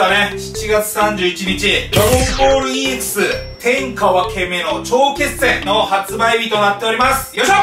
はね、7月31日、ドラゴンボール EX 天下分け目の超決戦の発売日となっております。よいしょ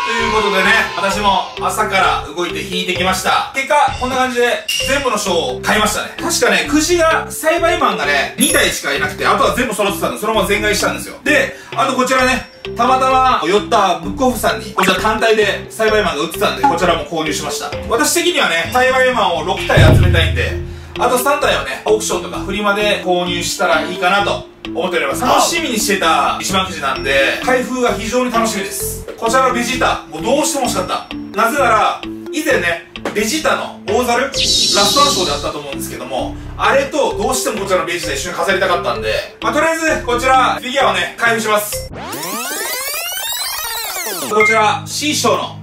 ということでね、私も朝から動いて引いてきました。結果、こんな感じで全部の賞を買いましたね。確かね、くじが、栽培マンがね、2体しかいなくて、あとは全部揃ってたんで、そのまま全買いしたんですよ。で、あとこちらね、たまたま寄ったブックオフさんに、こちら単体で栽培マンが売ってたんで、こちらも購入しました。私的にはね、栽培マンを6体集めたいんで、あと3体はね、オークションとかフリマで購入したらいいかなと思っております。楽しみにしてた一番くじなんで、開封が非常に楽しみです。こちらのベジータ、もうどうしても欲しかった。なぜなら、以前ね、ベジータの大猿ラストワンショーであったと思うんですけども、あれとどうしてもこちらのベジータ一緒に飾りたかったんで、とりあえず、こちら、フィギュアをね、開封します。こちら、C 賞の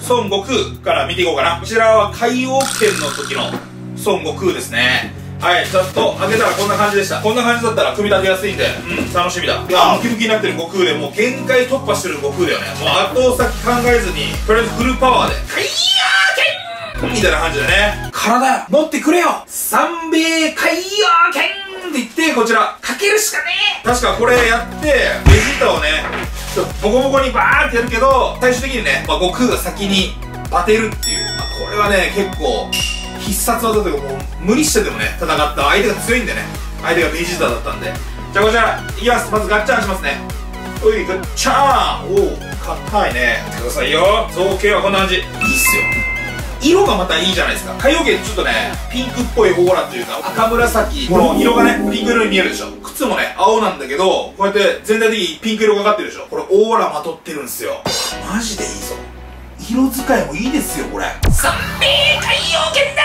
孫悟空から見ていこうかな。こちらは海王剣の時の孫悟空ですね。はい、ちょっと開けたらこんな感じでした。こんな感じだったら組み立てやすいんで、楽しみだ。いや、ムキムキになってる悟空でもう限界突破してる悟空だよね。もう後先考えずに、とりあえずフルパワーで、海王剣みたいな感じでね。体乗ってくれよ三米海王剣って言って、こちら、かけるしかねえ。確かこれやって、ベジータをね、ボコボコにバーってやるけど、最終的にね、悟空が先にバテるっていう。これはね、結構、必殺技というかもう無理してでもね、戦った相手が強いんでね、相手がベジータだったんで。じゃあこちら、いきます。まずガッチャンしますね。おい、ガッチャーン。おお、硬いね。見てくださいよ。造形はこんな感じ。いいっすよ。色がまたいいじゃないですか。海王剣ちょっとね、ピンクっぽいオーラというか、赤紫。この色がね、ピンク色に見えるでしょ。靴もね、青なんだけど、こうやって全体的にピンク色がかってるでしょ。これオーラまとってるんですよ。マジでいいぞ。色使いもいいですよ、これ。三米海王剣だ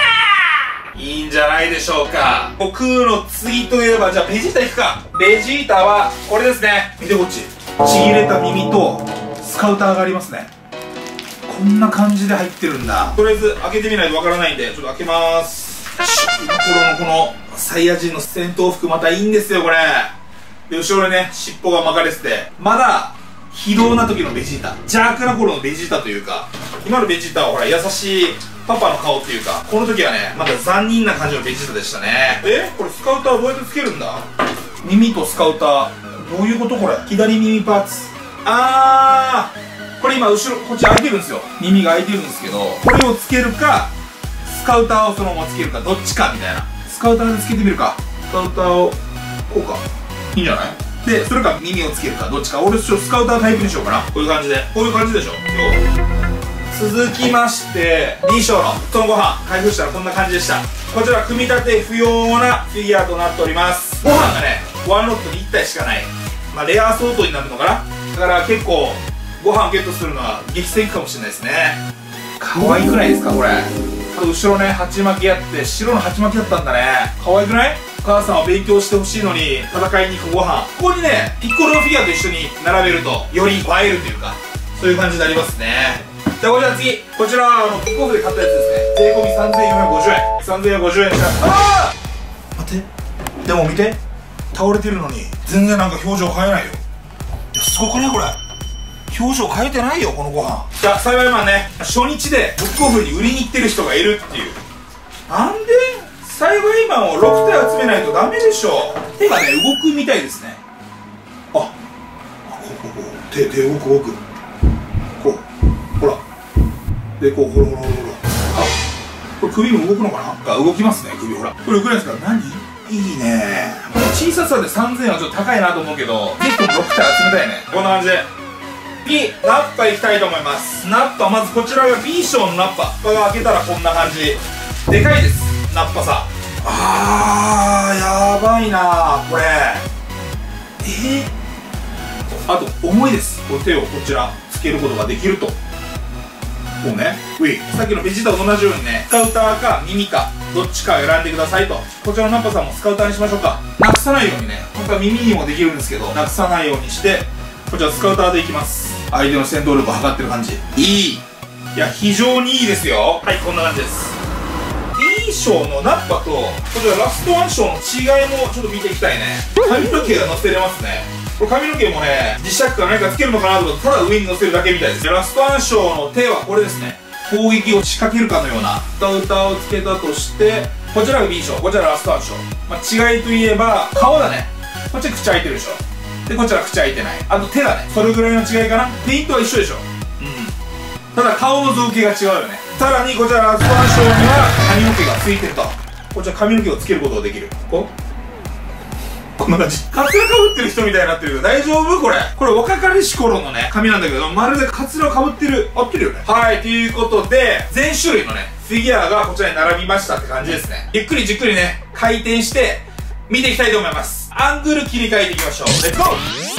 ー、いいんじゃないでしょうか。悟空の次といえば、じゃあベジータいくか。ベジータは、これですね。見てこっち。ちぎれた耳と、スカウターがありますね。こんな感じで入ってるんだ。とりあえず開けてみないとわからないんで、ちょっと開けまーす。今頃のこのサイヤ人の戦闘服またいいんですよ、これ。で、後ろにね、尻尾が巻かれてて、まだ非道な時のベジータ。邪悪な頃のベジータというか、今のベジータはほら、優しいパパの顔っていうか、この時はね、まだ残忍な感じのベジータでしたね。これスカウターどうやってつけるんだ？耳とスカウター。どういうことこれ？左耳パーツ。これ今後ろ、こっち開いてるんですよ。耳が開いてるんですけど、これをつけるか、スカウターをそのままつけるか、どっちかみたいな。スカウターでつけてみるか。スカウターを、こうか。いいんじゃない？で、それか耳をつけるか、どっちか。俺、スカウタータイプにしようかな。こういう感じで。こういう感じでしょ、今日。続きまして、B 賞のそのご飯、開封したらこんな感じでした。こちら、組み立て不要なフィギュアとなっております。ご飯がね、ワンロットに1体しかない。まあ、レア相当になるのかな。だから結構、ご飯ゲットするのは激戦区かもしれないですね。可愛くないですかこれ。あと後ろね、鉢巻きあって白の鉢巻きだったんだね。可愛くない？お母さんは勉強してほしいのに戦いに行くご飯。ここにね、ピッコロのフィギュアと一緒に並べるとより映えるというか、そういう感じになりますね。じゃあこちら次、こちらはブックオフで買ったやつですね。税込み3450円。3450円でした。待って、でも見て、倒れてるのに全然なんか表情変えないよ。いや、すごくないこれ。表情変えてないよこのご飯。じゃあ栽培マンね、初日でブックオフに売りに行ってる人がいるっていう。なんで栽培マンを6体集めないとダメでしょ。手がね動くみたいですね。こう手動くこう、ほらで、こうほらこれ首も動くのかな。動きますね首。ほらこれよくないですか。何いいね。この小ささで3000円はちょっと高いなと思うけど、ぜひとも6体集めたいね。こんな感じで次、ナッパいきたいと思います。ナッパ、まずこちらが B 賞のナッパ。これが開けたらこんな感じ。でかいです、ナッパさ。やばいなこれ。あと、重いです。手をこちら、つけることができると。こうね。さっきのベジータと同じようにね、スカウターか耳か、どっちか選んでくださいと。こちらのナッパさんもスカウターにしましょうか。なくさないようにね、本当は耳にもできるんですけど、なくさないようにして、こちらスカウターでいきます。相手の戦闘力を測ってる感じ。いや、非常にいいですよ。はい、こんな感じです。B 賞のナッパと、こちらラストワン賞の違いもちょっと見ていきたいね。髪の毛が乗せれますね。これ髪の毛もね、磁石か何かつけるのかなと思って、ただ上に乗せるだけみたいです。ラストワン賞の手はこれですね。攻撃を仕掛けるかのようなスカウターをつけたとして、こちらが B 賞、こちらがラストワン賞。違いといえば、顔だね。こっちは口開いてるでしょ。で、こちら口開いてない。あと手だね。それぐらいの違いかな。ペイントは一緒でしょ。ただ顔の造形が違うよね。さらにこちらラストワン賞には髪の毛がついてると。こちら髪の毛をつけることができる。こんな感じ。カツラかぶってる人みたいになってるけど大丈夫これ。これ若かりし頃のね、髪なんだけど、まるでカツラをかぶってる。合ってるよね。はい、ということで、全種類のね、フィギュアがこちらに並びましたって感じですね。ゆっくりじっくりね、回転して、見ていきたいと思います。アングル切り替えていきましょう。レッツゴー。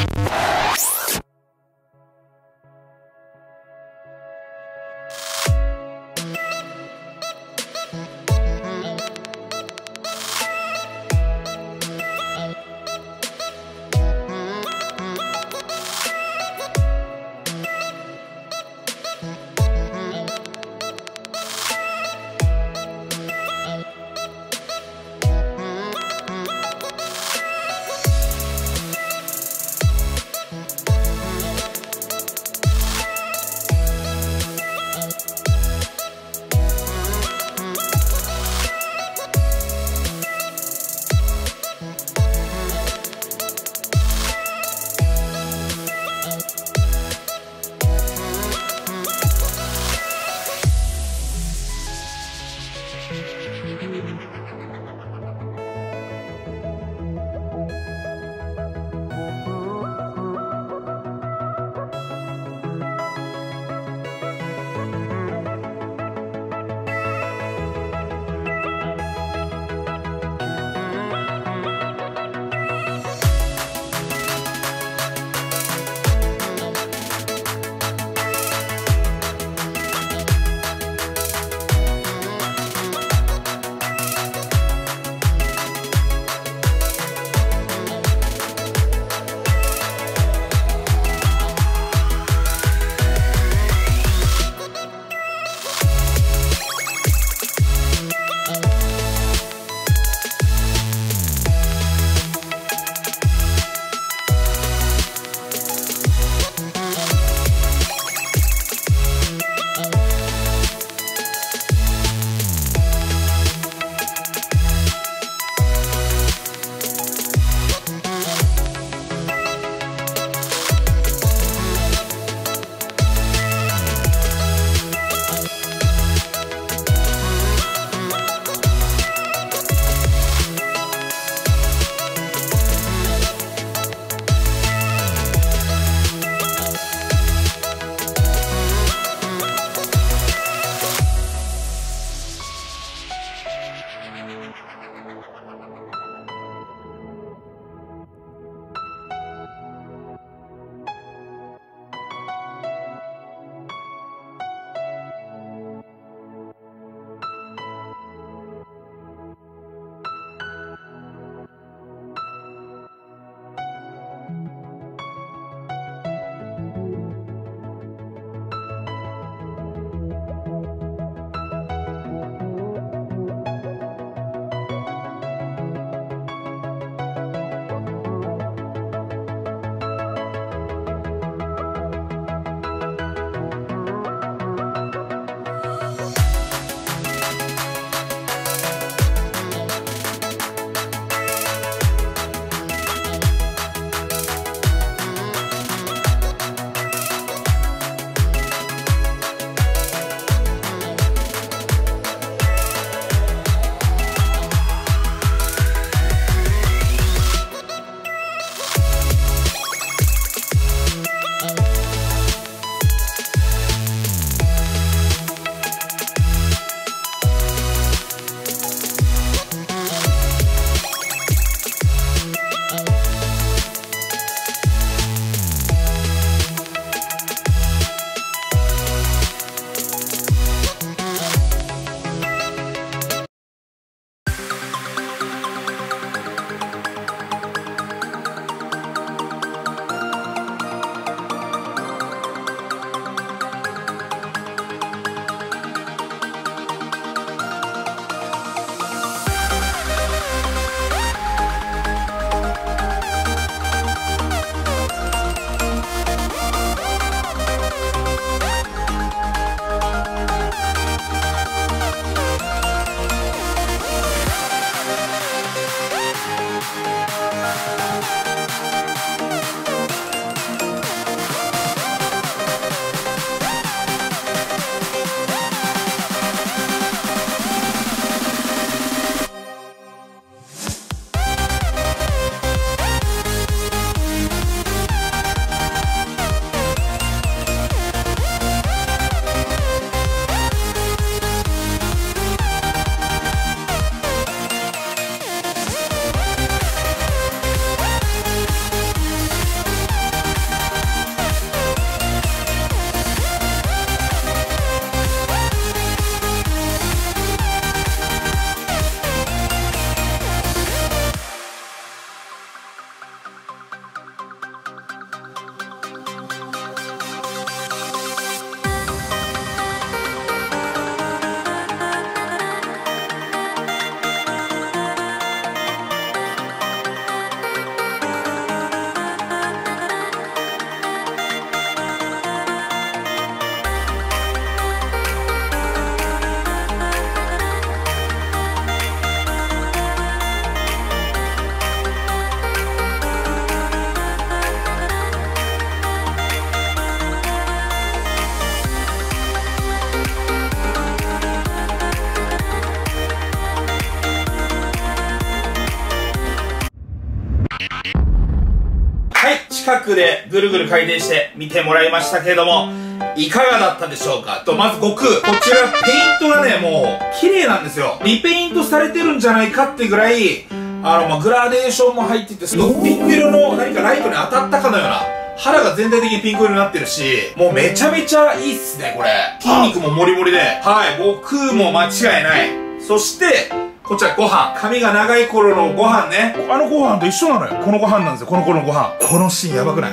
400でぐるぐる回転して見てもらいましたけれども、いかがだったでしょうか。まず悟空。こちらペイントがね、もう綺麗なんですよ。リペイントされてるんじゃないかってぐらい、グラデーションも入ってて、すごいピンク色の何かライトに当たったかのような、肌が全体的にピンク色になってるし、もうめちゃめちゃいいっすね、これ。筋肉もモリモリで。はい、悟空も間違いない。そして、こちらご飯。髪が長い頃のご飯ね。あのご飯と一緒なのよ。このご飯なんですよ、この頃のご飯。このシーンやばくない？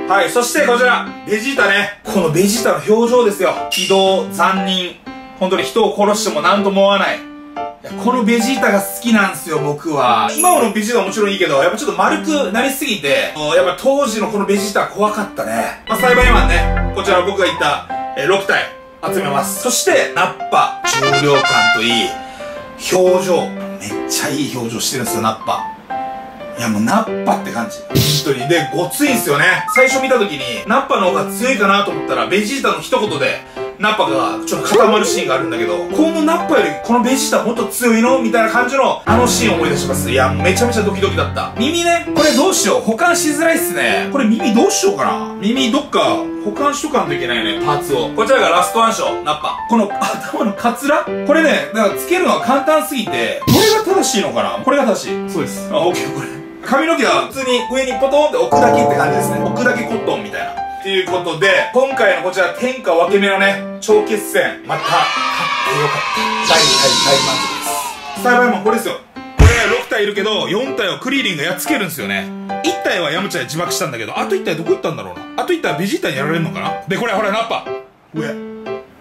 はい、そしてこちら、ベジータね。このベジータの表情ですよ。非道、残忍。本当に人を殺しても何とも思わない。このベジータが好きなんですよ、僕は。今のベジータはもちろんいいけど、やっぱちょっと丸くなりすぎて、やっぱ当時のこのベジータは怖かったね。まあ、サイバーマンね。こちら僕が言った、6体集めます。そして、ナッパ。重量感といい、表情。めっちゃいい表情してるんですよ、ナッパ。いやもうナッパって感じ。本当に。で、ごついんすよね。最初見た時に、ナッパの方が強いかなと思ったら、ベジータの一言で、ナッパがちょっと固まるシーンがあるんだけど、このナッパよりこのベジータもっと強いのみたいな感じのシーンを思い出します。いや、めちゃめちゃドキドキだった。耳ね、これどうしよう。保管しづらいっすね。これ耳どうしようかな。耳どっか保管しとかんといけないね、パーツを。こちらがラストワンショー、ナッパ。この頭のカツラこれね、だからつけるのは簡単すぎて、どれが正しいのかな。これが正しい。そうです。オッケー、これ。髪の毛は普通に上にポトンって置くだけって感じですね。置くだけコットンみたいな。ということで、今回のこちら天下分け目のね、超決戦、また、勝ってよかった。大満足です。サイバーマンこれですよ。これ6体いるけど、4体はクリーリンがやっつけるんですよね。1体はヤムチャで自爆したんだけど、あと1体どこ行ったんだろうな。あと1体はベジータにやられるのかな。で、これほら、ナッパ。上。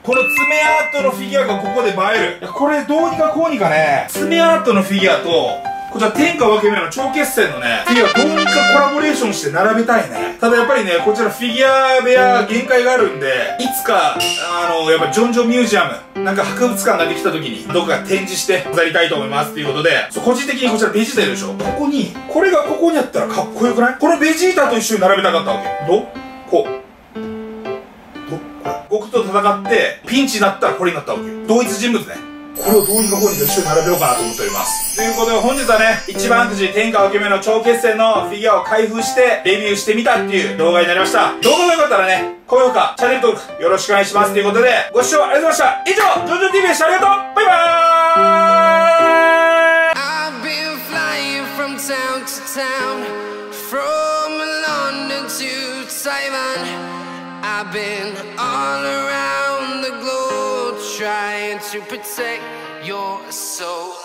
この爪アートのフィギュアがここで映える。いや、これどうにかこうにかね、爪アートのフィギュアと、こちら天下分け目の超決戦のね、フィギュアどうにかコラボレーションして並べたいね。ただやっぱりね、こちらフィギュア部屋限界があるんで、いつか、やっぱジョンジョンミュージアム、なんか博物館ができた時に、どこか展示して飾りたいと思いますということで、個人的にこちらベジータいるでしょ。ここに、これがここにあったらかっこよくない？このベジータと一緒に並べたかったわけ。これ。悟空と戦って、ピンチになったらこれになったわけ。同一人物ね。これをどうにかこうにか一緒に並べようかなと思っております。ということで本日はね、一番くじ天下分け目の超決戦のフィギュアを開封してレビューしてみたっていう動画になりました。動画が良かったらね、高評価、チャンネル登録よろしくお願いしますということで、ご視聴ありがとうございました。以上、ジョジョ TV でした。ありがとう。バイバーイ。 I've been flying from town to town, from London to Taiwan. I've been all around the globe trying to protect your soul.